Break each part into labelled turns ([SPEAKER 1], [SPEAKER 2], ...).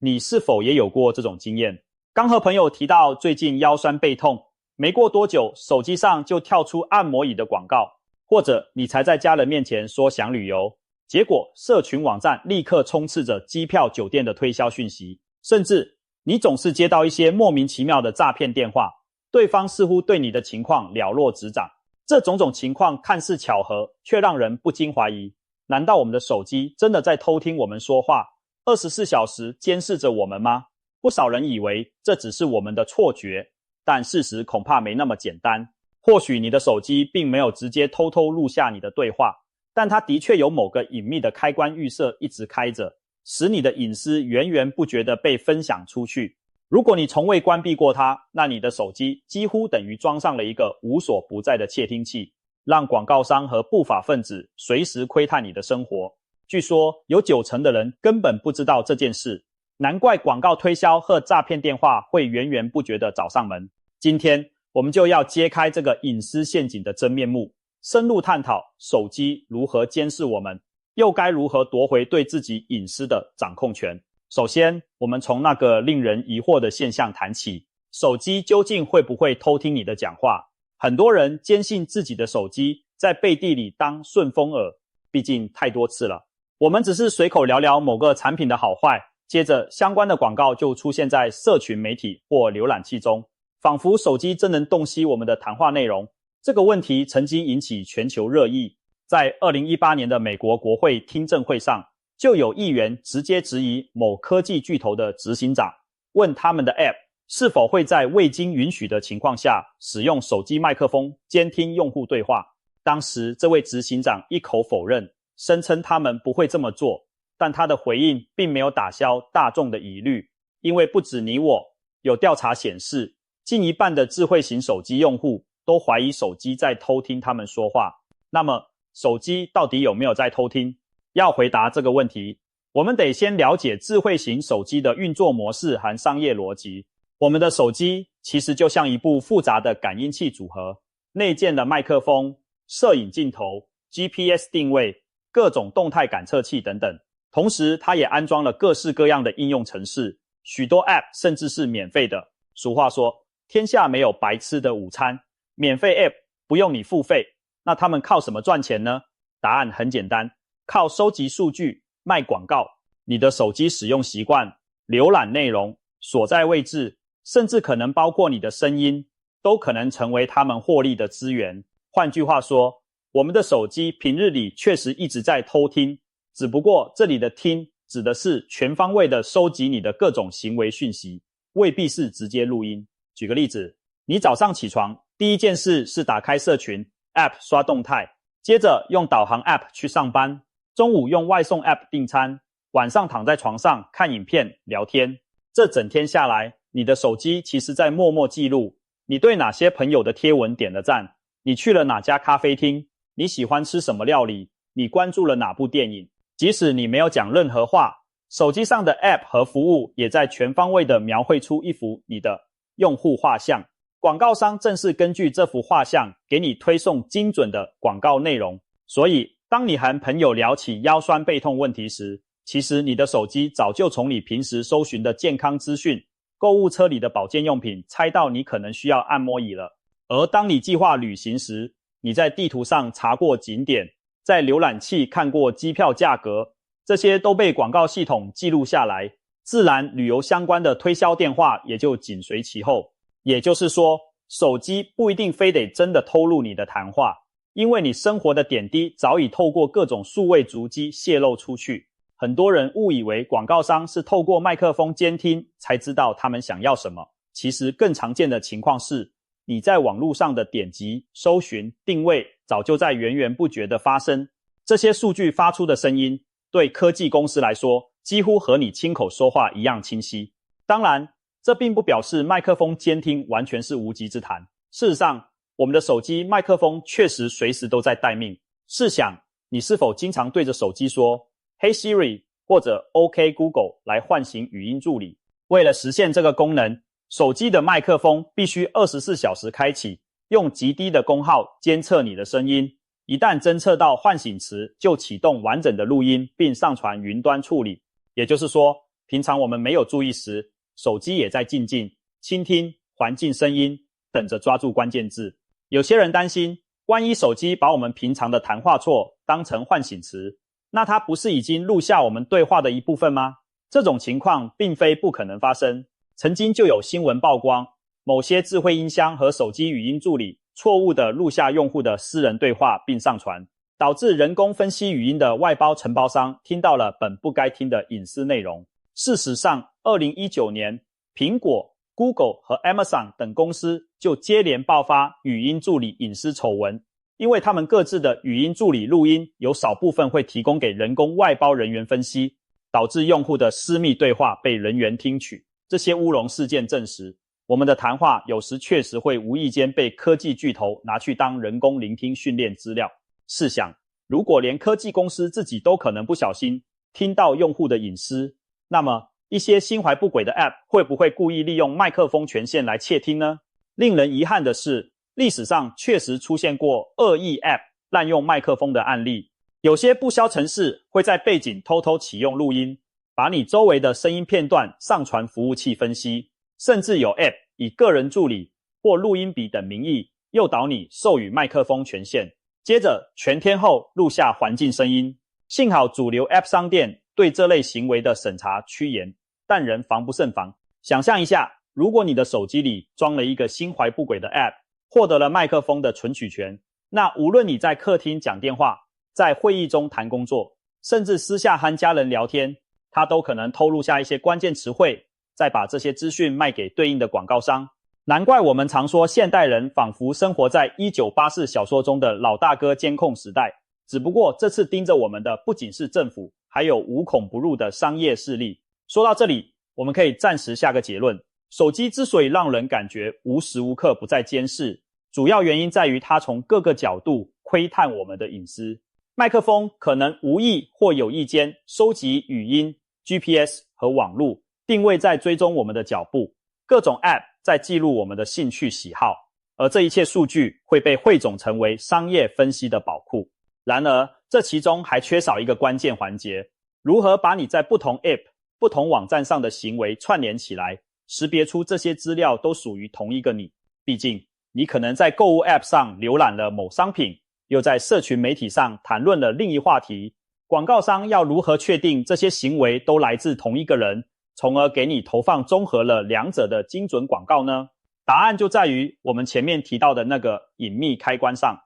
[SPEAKER 1] 你是否也有过这种经验？刚和朋友提到最近腰酸背痛，没过多久手机上就跳出按摩椅的广告，或者你才在家人面前说想旅游，结果社群网站立刻充斥着机票酒店的推销讯息，甚至你总是接到一些莫名其妙的诈骗电话，对方似乎对你的情况了若指掌。这种种情况看似巧合，却让人不禁怀疑，难道我们的手机真的在偷听我们说话，24小时监视着我们吗？不少人以为这只是我们的错觉，但事实恐怕没那么简单。或许你的手机并没有直接偷偷录下你的对话，但它的确有某个隐秘的开关预设一直开着，使你的隐私源源不绝地被分享出去。如果你从未关闭过它，那你的手机几乎等于装上了一个无所不在的窃听器，让广告商和不法分子随时窥探你的生活。据说有90%的人根本不知道这件事，难怪广告推销和诈骗电话会源源不绝地找上门。今天我们就要揭开这个隐私陷阱的真面目，深入探讨手机如何监视我们，又该如何夺回对自己隐私的掌控权。首先，我们从那个令人疑惑的现象谈起，手机究竟会不会偷听你的讲话？很多人坚信自己的手机在背地里当顺风耳，毕竟太多次了。我们只是随口聊聊某个产品的好坏，接着相关的广告就出现在社群媒体或浏览器中，仿佛手机真能洞悉我们的谈话内容。这个问题曾经引起全球热议，在2018年的美国国会听证会上，就有议员直接质疑某科技巨头的执行长，问他们的 App 是否会在未经允许的情况下使用手机麦克风监听用户对话。当时这位执行长一口否认，声称他们不会这么做，但他的回应并没有打消大众的疑虑，因为不止你我，有调查显示，近一半的智慧型手机用户都怀疑手机在偷听他们说话。那么手机到底有没有在偷听？要回答这个问题，我们得先了解智慧型手机的运作模式和商业逻辑。我们的手机其实就像一部复杂的感应器组合，内建的麦克风、摄影镜头、GPS 定位、各种动态感测器等等。同时它也安装了各式各样的应用程式，许多 App 甚至是免费的。俗话说，天下没有白吃的午餐，免费 App 不用你付费，那他们靠什么赚钱呢？答案很简单，靠收集数据、卖广告。你的手机使用习惯、浏览内容、所在位置，甚至可能包括你的声音，都可能成为他们获利的资源。换句话说，我们的手机平日里确实一直在偷听，只不过这里的听指的是全方位的收集你的各种行为讯息，未必是直接录音。举个例子，你早上起床第一件事是打开社群 App 刷动态，接着用导航 App 去上班，中午用外送 App 订餐，晚上躺在床上看影片聊天。这整天下来，你的手机其实在默默记录你对哪些朋友的贴文点了赞，你去了哪家咖啡厅，你喜欢吃什么料理，你关注了哪部电影。即使你没有讲任何话，手机上的 App 和服务也在全方位地描绘出一幅你的用户画像。广告商正是根据这幅画像给你推送精准的广告内容。所以当你和朋友聊起腰酸背痛问题时，其实你的手机早就从你平时搜寻的健康资讯、购物车里的保健用品猜到你可能需要按摩椅了。而当你计划旅行时，你在地图上查过景点，在浏览器看过机票价格，这些都被广告系统记录下来，自然旅游相关的推销电话也就紧随其后。也就是说，手机不一定非得真的偷录你的谈话，因为你生活的点滴早已透过各种数位足迹泄露出去。很多人误以为广告商是透过麦克风监听才知道他们想要什么，其实更常见的情况是，你在网络上的点击、搜寻、定位早就在源源不绝地发生。这些数据发出的声音，对科技公司来说，几乎和你亲口说话一样清晰。当然，这并不表示麦克风监听完全是无稽之谈。事实上，我们的手机麦克风确实随时都在待命。试想，你是否经常对着手机说 Hey Siri 或者 OK Google 来唤醒语音助理？为了实现这个功能，手机的麦克风必须24小时开启，用极低的功耗监测你的声音。一旦侦测到唤醒词，就启动完整的录音并上传云端处理。也就是说，平常我们没有注意时，手机也在静静倾听环境声音，等着抓住关键字。有些人担心，万一手机把我们平常的谈话错当成唤醒词，那它不是已经录下我们对话的一部分吗？这种情况并非不可能发生。曾经就有新闻曝光，某些智慧音箱和手机语音助理错误地录下用户的私人对话并上传，导致人工分析语音的外包承包商听到了本不该听的隐私内容。事实上，2019年，苹果、Google 和 Amazon 等公司就接连爆发语音助理隐私丑闻，因为他们各自的语音助理录音有少部分会提供给人工外包人员分析，导致用户的私密对话被人员听取。这些乌龙事件证实，我们的谈话有时确实会无意间被科技巨头拿去当人工聆听训练资料。试想，如果连科技公司自己都可能不小心听到用户的隐私，那么一些心怀不轨的 App 会不会故意利用麦克风权限来窃听呢？令人遗憾的是，历史上确实出现过恶意 App 滥用麦克风的案例。有些不肖程式会在背景偷偷启用录音，把你周围的声音片段上传服务器分析，甚至有 App 以个人助理或录音笔等名义诱导你授予麦克风权限，接着全天候录下环境声音。幸好主流 App 商店对这类行为的审查趋严，但仍防不胜防。想象一下，如果你的手机里装了一个心怀不轨的 App， 获得了麦克风的存取权，那无论你在客厅讲电话，在会议中谈工作，甚至私下和家人聊天，它都可能偷录下一些关键词汇，再把这些资讯卖给对应的广告商。难怪我们常说现代人仿佛生活在1984小说中的老大哥监控时代，只不过这次盯着我们的不仅是政府，还有无孔不入的商业势力。说到这里，我们可以暂时下个结论，手机之所以让人感觉无时无刻不在监视，主要原因在于它从各个角度窥探我们的隐私。麦克风可能无意或有意间收集语音、GPS 和网路，定位在追踪我们的脚步，各种 App 在记录我们的兴趣喜好，而这一切数据会被汇总成为商业分析的宝库。然而，这其中还缺少一个关键环节，如何把你在不同 App、不同网站上的行为串联起来，识别出这些资料都属于同一个你。毕竟，你可能在购物 App 上浏览了某商品，又在社群媒体上谈论了另一话题。广告商要如何确定这些行为都来自同一个人，从而给你投放综合了两者的精准广告呢？答案就在于我们前面提到的那个隐秘开关上。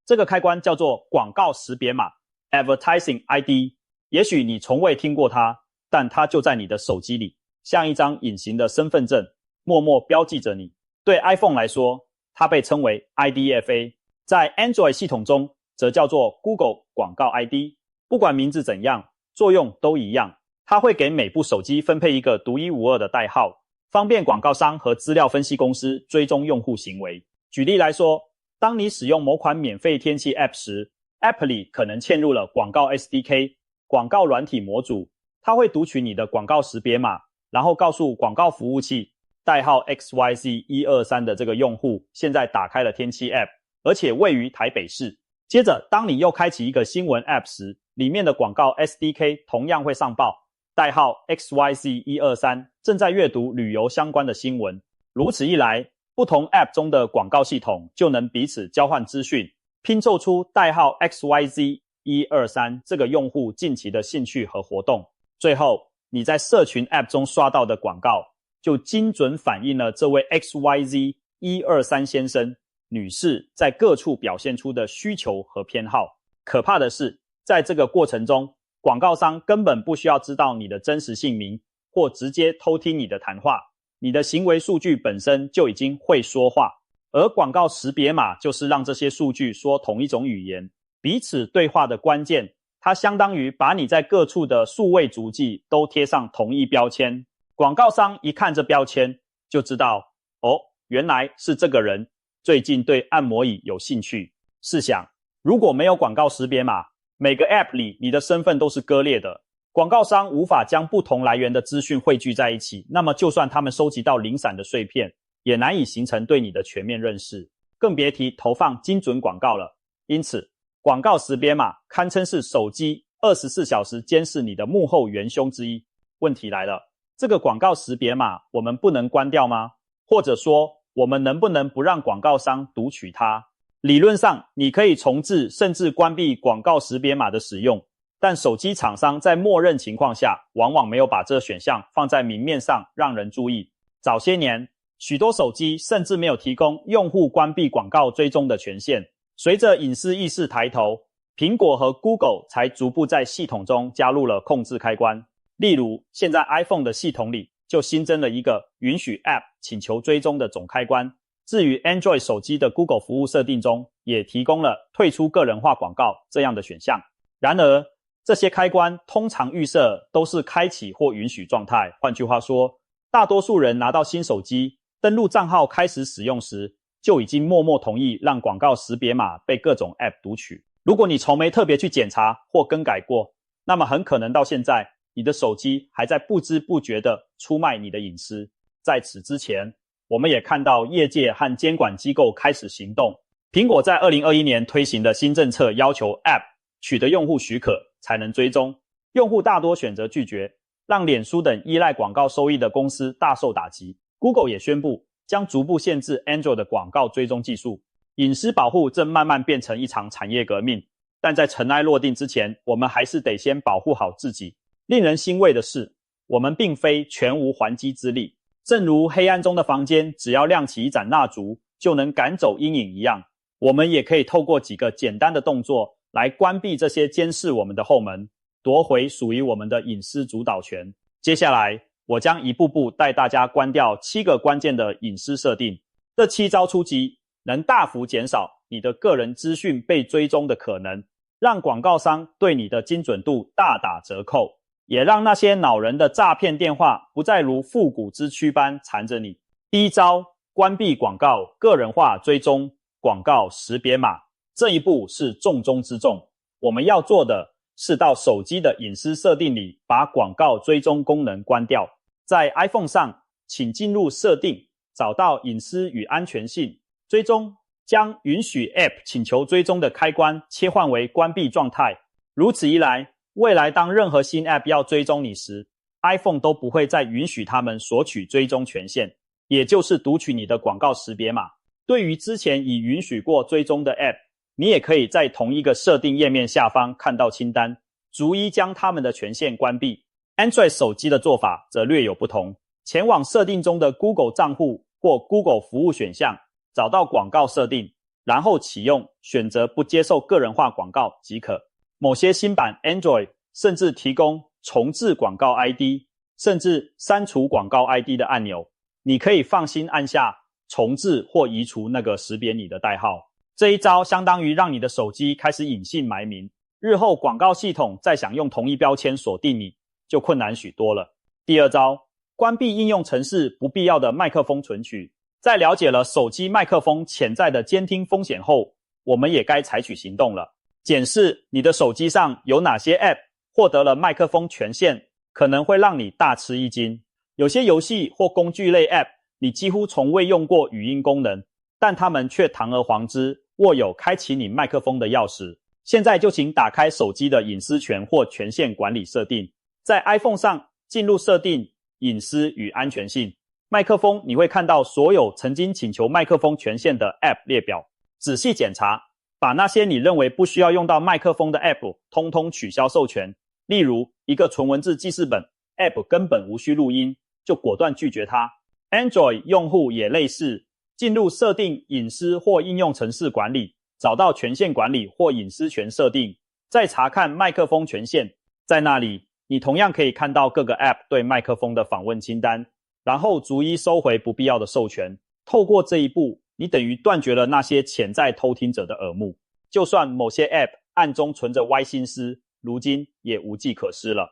[SPEAKER 1] 这个开关叫做广告识别码 Advertising ID。 也许你从未听过它，但它就在你的手机里，像一张隐形的身份证，默默标记着你。对 iPhone 来说，它被称为 IDFA， 在 Android 系统中则叫做 Google 广告 ID。 不管名字怎样，作用都一样，它会给每部手机分配一个独一无二的代号，方便广告商和资料分析公司追踪用户行为。举例来说，当你使用某款免费天气 App 时， App 里可能嵌入了广告 SDK 广告软体模组，它会读取你的广告识别码，然后告诉广告服务器代号 XYZ123 的这个用户现在打开了天气 App， 而且位于台北市。接着当你又开启一个新闻 App 时，里面的广告 SDK 同样会上报代号 XYZ123 正在阅读旅游相关的新闻。如此一来，不同 App 中的广告系统就能彼此交换资讯，拼凑出代号 XYZ123 这个用户近期的兴趣和活动。最后，你在社群 App 中刷到的广告就精准反映了这位 XYZ123 先生、女士在各处表现出的需求和偏好。可怕的是，在这个过程中，广告商根本不需要知道你的真实姓名，或直接偷听你的谈话，你的行为数据本身就已经会说话，而广告识别码就是让这些数据说同一种语言，彼此对话的关键。它相当于把你在各处的数位足迹都贴上同一标签。广告商一看这标签，就知道，原来是这个人最近对按摩椅有兴趣。试想，如果没有广告识别码，每个 App 里你的身份都是割裂的，广告商无法将不同来源的资讯汇聚在一起，那么就算他们收集到零散的碎片，也难以形成对你的全面认识，更别提投放精准广告了。因此，广告识别码堪称是手机24小时监视你的幕后元凶之一。问题来了，这个广告识别码我们不能关掉吗？或者说，我们能不能不让广告商读取它？理论上，你可以重置甚至关闭广告识别码的使用，但手机厂商在默认情况下，往往没有把这选项放在明面上让人注意。早些年，许多手机甚至没有提供用户关闭广告追踪的权限。随着隐私意识抬头，苹果和 Google 才逐步在系统中加入了控制开关。例如，现在 iPhone 的系统里就新增了一个允许 App 请求追踪的总开关。至于 Android 手机的 Google 服务设定中，也提供了退出个人化广告这样的选项。然而，这些开关通常预设都是开启或允许状态。换句话说，大多数人拿到新手机，登录账号开始使用时，就已经默默同意让广告识别码被各种 App 读取。如果你从没特别去检查或更改过，那么很可能到现在，你的手机还在不知不觉地出卖你的隐私。在此之前，我们也看到业界和监管机构开始行动。苹果在2021年推行的新政策要求 App 取得用户许可才能追踪，用户大多选择拒绝，让脸书等依赖广告收益的公司大受打击。Google 也宣布将逐步限制 Android 的广告追踪技术。隐私保护正慢慢变成一场产业革命，但在尘埃落定之前，我们还是得先保护好自己。令人欣慰的是，我们并非全无还击之力。正如黑暗中的房间只要亮起一盏蜡烛就能赶走阴影一样，我们也可以透过几个简单的动作来关闭这些监视我们的后门，夺回属于我们的隐私主导权。接下来，我将一步步带大家关掉7个关键的隐私设定。这7招出击能大幅减少你的个人资讯被追踪的可能，让广告商对你的精准度大打折扣，也让那些恼人的诈骗电话不再如复古之躯般缠着你。第一招，关闭广告个人化追踪广告识别码。这一步是重中之重，我们要做的是到手机的隐私设定里把广告追踪功能关掉。在 iPhone 上，请进入设定，找到隐私与安全性追踪，将允许 App 请求追踪的开关切换为关闭状态。如此一来，未来当任何新 App 要追踪你时， iPhone 都不会再允许他们索取追踪权限，也就是读取你的广告识别码。对于之前已允许过追踪的 App， 你也可以在同一个设定页面下方看到清单，逐一将他们的权限关闭。Android 手机的做法则略有不同，前往设定中的 Google 账户或 Google 服务选项，找到广告设定，然后启用，选择不接受个人化广告即可。某些新版 Android 甚至提供重置广告 ID， 甚至删除广告 ID 的按钮，你可以放心按下重置或移除那个识别你的代号。这一招相当于让你的手机开始隐姓埋名，日后广告系统再想用同一标签锁定你，就困难许多了。第二招，关闭应用程式不必要的麦克风存取。在了解了手机麦克风潜在的监听风险后，我们也该采取行动了。检视你的手机上有哪些 App 获得了麦克风权限，可能会让你大吃一惊。有些游戏或工具类 App 你几乎从未用过语音功能，但它们却堂而皇之握有开启你麦克风的钥匙。现在就请打开手机的隐私权或权限管理设定，在 iPhone 上进入设定、隐私与安全性。麦克风你会看到所有曾经请求麦克风权限的 App 列表，仔细检查，把那些你认为不需要用到麦克风的 App 通通取消授权。例如，一个纯文字记事本 App 根本无需录音，就果断拒绝它。Android 用户也类似，进入设定、隐私或应用程式管理，找到权限管理或隐私权设定，再查看麦克风权限。在那里，你同样可以看到各个 App 对麦克风的访问清单，然后逐一收回不必要的授权。透过这一步，你等于断绝了那些潜在偷听者的耳目。就算某些 App 暗中存着歪心思，如今也无计可施了。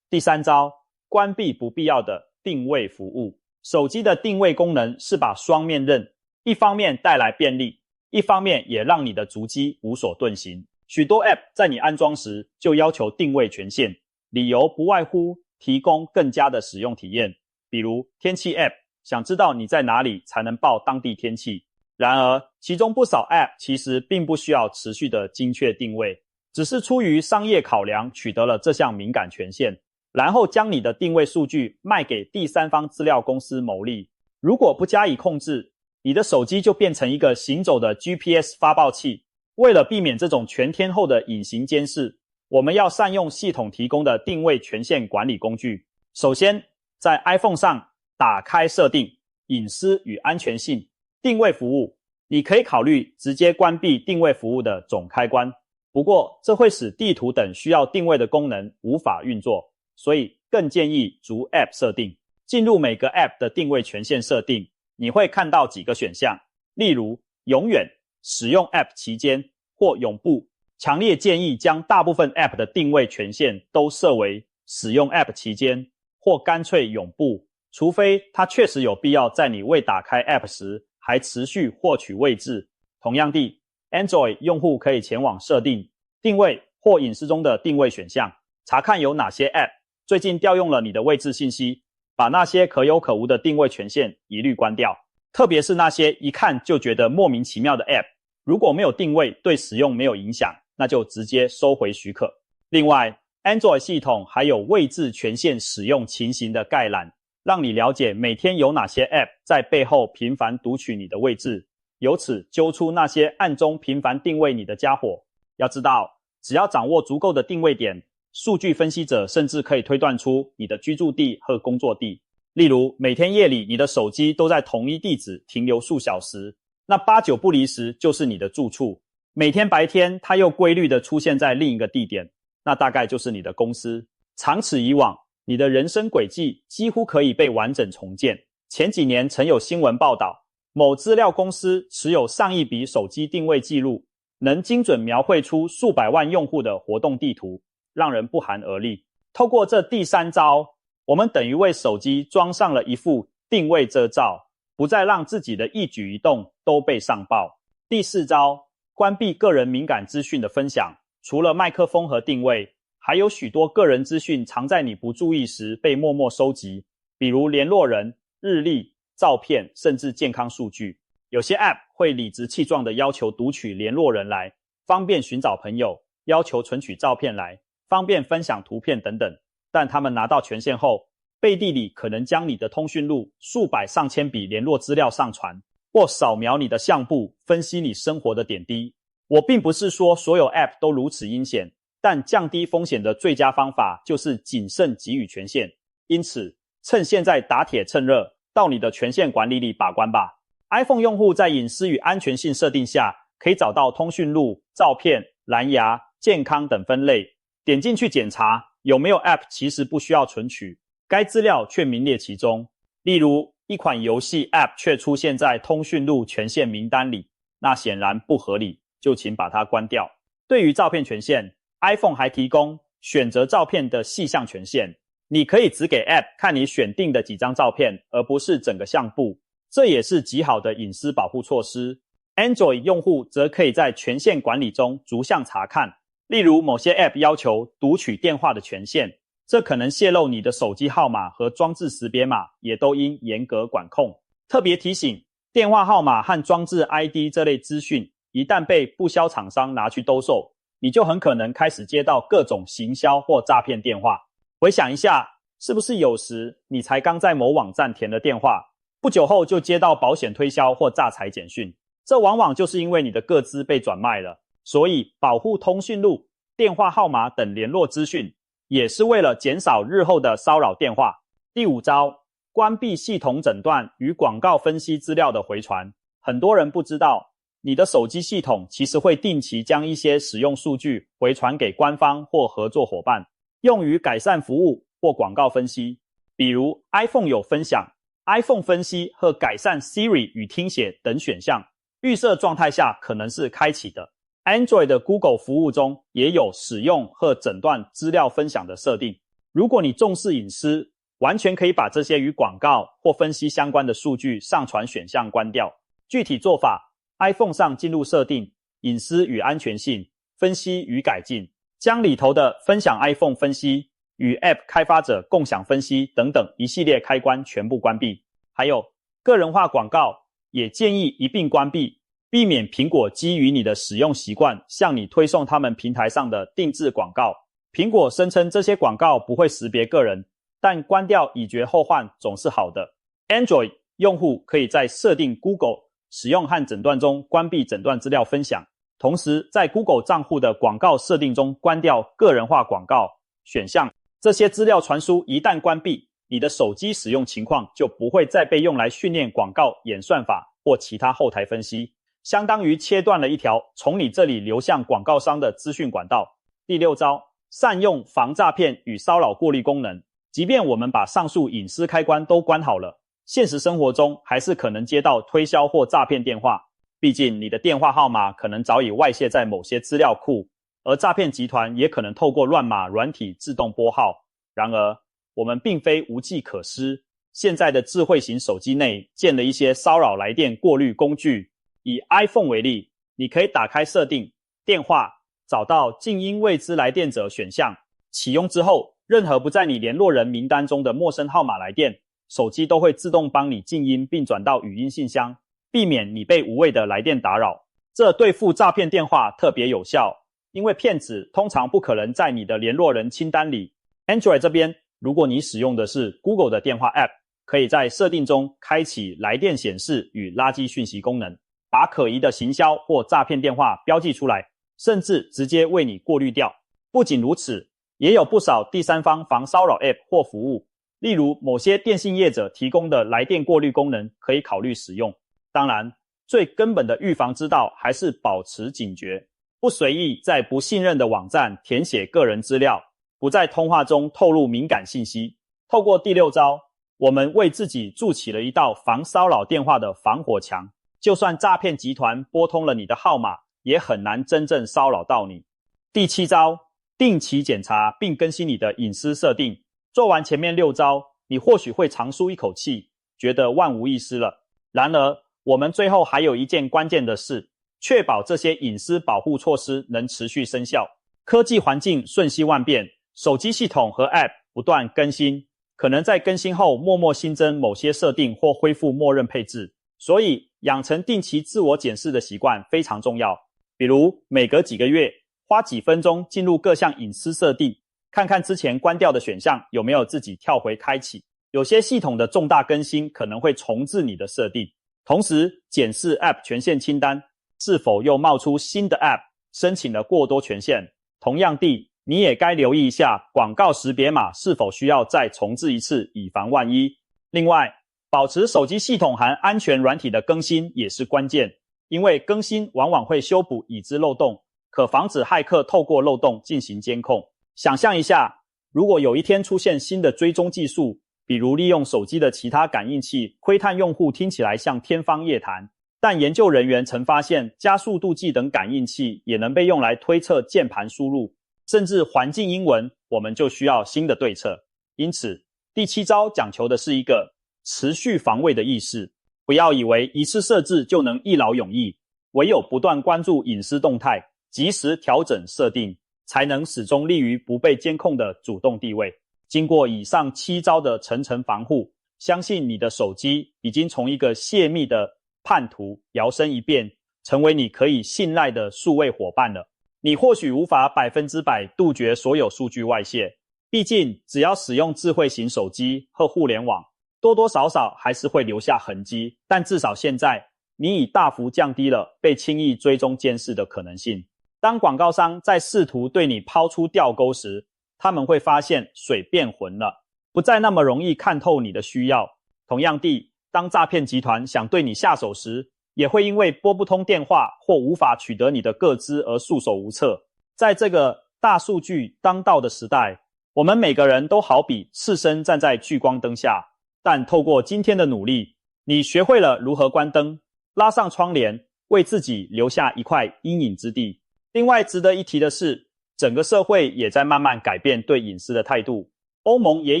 [SPEAKER 1] 第三招，关闭不必要的定位服务。手机的定位功能是把双面刃，一方面带来便利，一方面也让你的足迹无所遁形。许多 App 在你安装时就要求定位权限，理由不外乎提供更佳的使用体验。比如天气 App 想知道你在哪里才能报当地天气。然而，其中不少 App 其实并不需要持续的精确定位，只是出于商业考量取得了这项敏感权限。然后将你的定位数据卖给第三方资料公司牟利。如果不加以控制，你的手机就变成一个行走的 GPS 发报器。为了避免这种全天候的隐形监视，我们要善用系统提供的定位权限管理工具。首先，在 iPhone 上打开设定、隐私与安全性、定位服务，你可以考虑直接关闭定位服务的总开关。不过，这会使地图等需要定位的功能无法运作，所以更建议逐 App 设定。进入每个 App 的定位权限设定，你会看到几个选项，例如永远、使用 App 期间或永不。强烈建议将大部分 App 的定位权限都设为使用 App 期间或干脆永不，除非它确实有必要在你未打开 App 时还持续获取位置。同样地， Android 用户可以前往设定、定位或隐私中的定位选项，查看有哪些 App 最近调用了你的位置信息，把那些可有可无的定位权限一律关掉，特别是那些一看就觉得莫名其妙的 App， 如果没有定位对使用没有影响，那就直接收回许可。另外， Android 系统还有位置权限使用情形的概览，让你了解每天有哪些 App 在背后频繁读取你的位置，由此揪出那些暗中频繁定位你的家伙。要知道，只要掌握足够的定位点，数据分析者甚至可以推断出你的居住地和工作地。例如，每天夜里你的手机都在同一地址停留数小时，那8、9不离十就是你的住处。每天白天它又规律地出现在另一个地点，那大概就是你的公司。长此以往，你的人生轨迹几乎可以被完整重建。前几年曾有新闻报道，某资料公司持有上亿笔手机定位记录，能精准描绘出数百万用户的活动地图，让人不寒而栗。透过这第三招，我们等于为手机装上了一副定位遮罩，不再让自己的一举一动都被上报。第四招，关闭个人敏感资讯的分享。除了麦克风和定位，还有许多个人资讯藏在你不注意时被默默收集，比如联络人、日历、照片，甚至健康数据。有些 App 会理直气壮地要求读取联络人来，方便寻找朋友，要求存取照片来，方便分享图片等等。但他们拿到权限后，背地里可能将你的通讯录数百上千笔联络资料上传，或扫描你的相簿，分析你生活的点滴。我并不是说所有 App 都如此阴险，但降低风险的最佳方法就是谨慎给予权限。因此，趁现在打铁趁热，到你的权限管理里把关吧。iPhone 用户在隐私与安全性设定下，可以找到通讯录、照片、蓝牙、健康等分类，点进去检查有没有 App 其实不需要存取，该资料却名列其中。例如，一款游戏 App 却出现在通讯录权限名单里，那显然不合理，就请把它关掉。对于照片权限， iPhone 还提供选择照片的细项权限，你可以只给 App 看你选定的几张照片，而不是整个相簿，这也是极好的隐私保护措施。Android 用户则可以在权限管理中逐项查看，例如某些 App 要求读取电话的权限，这可能泄露你的手机号码和装置识别码，也都应严格管控。特别提醒，电话号码和装置 ID 这类资讯一旦被不肖厂商拿去兜售，你就很可能开始接到各种行销或诈骗电话。回想一下，是不是有时你才刚在某网站填了电话，不久后就接到保险推销或诈财简讯？这往往就是因为你的个资被转卖了。所以保护通讯录、电话号码等联络资讯，也是为了减少日后的骚扰电话。第五招，关闭系统诊断与广告分析资料的回传。很多人不知道，你的手机系统其实会定期将一些使用数据回传给官方或合作伙伴，用于改善服务或广告分析。比如 iPhone 有分享 iPhone 分析和改善 Siri 与听写等选项，预设状态下可能是开启的。Android 的 Google 服务中也有使用和诊断资料分享的设定。如果你重视隐私，完全可以把这些与广告或分析相关的数据上传选项关掉。具体做法， iPhone 上进入设定、隐私与安全性、分析与改进，将里头的分享 iPhone 分析与 App 开发者共享分析等等一系列开关全部关闭。还有个人化广告也建议一并关闭，避免苹果基于你的使用习惯向你推送他们平台上的定制广告。苹果声称这些广告不会识别个人，但关掉以绝后患总是好的。Android 用户可以在设定 Google 使用和诊断中关闭诊断资料分享，同时在 Google 账户的广告设定中关掉个人化广告选项。这些资料传输一旦关闭，你的手机使用情况就不会再被用来训练广告演算法或其他后台分析，相当于切断了一条从你这里流向广告商的资讯管道。第6招，善用防诈骗与骚扰过滤功能。即便我们把上述隐私开关都关好了，现实生活中还是可能接到推销或诈骗电话，毕竟你的电话号码可能早已外泄在某些资料库，而诈骗集团也可能透过乱码软体自动拨号。然而，我们并非无计可施，现在的智慧型手机内建了一些骚扰来电过滤工具。以 iPhone 为例，你可以打开设定、电话，找到静音未知来电者选项，启用之后，任何不在你联络人名单中的陌生号码来电，手机都会自动帮你静音并转到语音信箱，避免你被无谓的来电打扰。这对付诈骗电话特别有效，因为骗子通常不可能在你的联络人清单里。Android 这边，如果你使用的是 Google 的电话 App， 可以在设定中开启来电显示与垃圾讯息功能，把可疑的行销或诈骗电话标记出来，甚至直接为你过滤掉。不仅如此，也有不少第三方防骚扰 App 或服务，例如某些电信业者提供的来电过滤功能可以考虑使用。当然，最根本的预防之道还是保持警觉，不随意在不信任的网站填写个人资料，不在通话中透露敏感信息。透过第6招，我们为自己筑起了一道防骚扰电话的防火墙，就算诈骗集团拨通了你的号码，也很难真正骚扰到你。第7招，定期检查并更新你的隐私设定。做完前面6招，你或许会长舒一口气，觉得万无一失了。然而，我们最后还有一件关键的事，确保这些隐私保护措施能持续生效。科技环境瞬息万变，手机系统和 App 不断更新，可能在更新后默默新增某些设定或恢复默认配置，所以养成定期自我检视的习惯非常重要。比如每隔几个月花几分钟进入各项隐私设定，看看之前关掉的选项有没有自己跳回开启。有些系统的重大更新可能会重置你的设定，同时检视 App 权限清单，是否又冒出新的 App 申请了过多权限。同样地，你也该留意一下广告识别码是否需要再重置一次，以防万一。另外，保持手机系统和安全软体的更新也是关键，因为更新往往会修补已知漏洞，可防止骇客透过漏洞进行监控。想象一下，如果有一天出现新的追踪技术，比如利用手机的其他感应器窥探用户，听起来像天方夜谭，但研究人员曾发现加速度计等感应器也能被用来推测键盘输入，甚至环境英文，我们就需要新的对策。因此，第7招讲求的是一个持续防卫的意识，不要以为一次设置就能一劳永逸，唯有不断关注隐私动态，及时调整设定，才能始终立于不被监控的主动地位。经过以上7招的层层防护，相信你的手机已经从一个泄密的叛徒摇身一变，成为你可以信赖的数位伙伴了。你或许无法100%杜绝所有数据外泄，毕竟只要使用智慧型手机和互联网，多多少少还是会留下痕迹，但至少现在你已大幅降低了被轻易追踪监视的可能性。当广告商在试图对你抛出钓钩时，他们会发现水变浑了，不再那么容易看透你的需要。同样地，当诈骗集团想对你下手时，也会因为拨不通电话或无法取得你的个资而束手无策。在这个大数据当道的时代，我们每个人都好比赤身站在聚光灯下，但透过今天的努力，你学会了如何关灯，拉上窗帘，为自己留下一块阴影之地。另外值得一提的是，整个社会也在慢慢改变对隐私的态度。欧盟也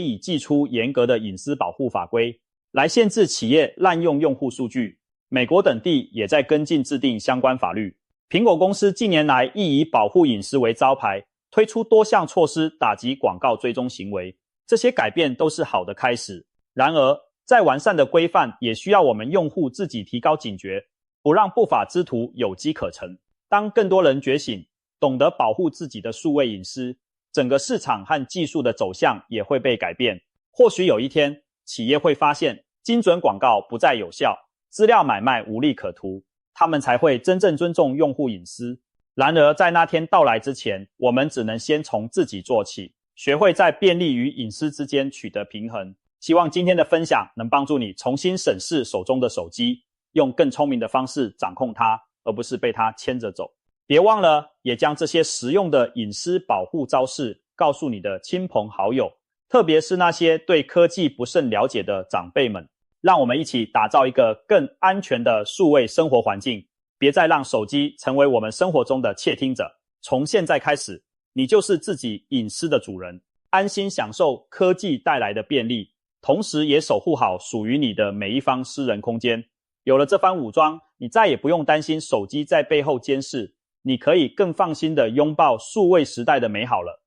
[SPEAKER 1] 已祭出严格的隐私保护法规，来限制企业滥用用户数据。美国等地也在跟进制定相关法律。苹果公司近年来亦以保护隐私为招牌，推出多项措施打击广告追踪行为。这些改变都是好的开始。然而，再完善的规范也需要我们用户自己提高警觉，不让不法之徒有机可乘。当更多人觉醒，懂得保护自己的数位隐私，整个市场和技术的走向也会被改变。或许有一天，企业会发现精准广告不再有效，资料买卖无利可图，他们才会真正尊重用户隐私。然而在那天到来之前，我们只能先从自己做起，学会在便利与隐私之间取得平衡。希望今天的分享能帮助你重新审视手中的手机，用更聪明的方式掌控它，而不是被它牵着走。别忘了也将这些实用的隐私保护招式告诉你的亲朋好友，特别是那些对科技不甚了解的长辈们。让我们一起打造一个更安全的数位生活环境，别再让手机成为我们生活中的窃听者。从现在开始，你就是自己隐私的主人，安心享受科技带来的便利，同时也守护好属于你的每一方私人空间。有了这番武装，你再也不用担心手机在背后监视，你可以更放心地拥抱数位时代的美好了。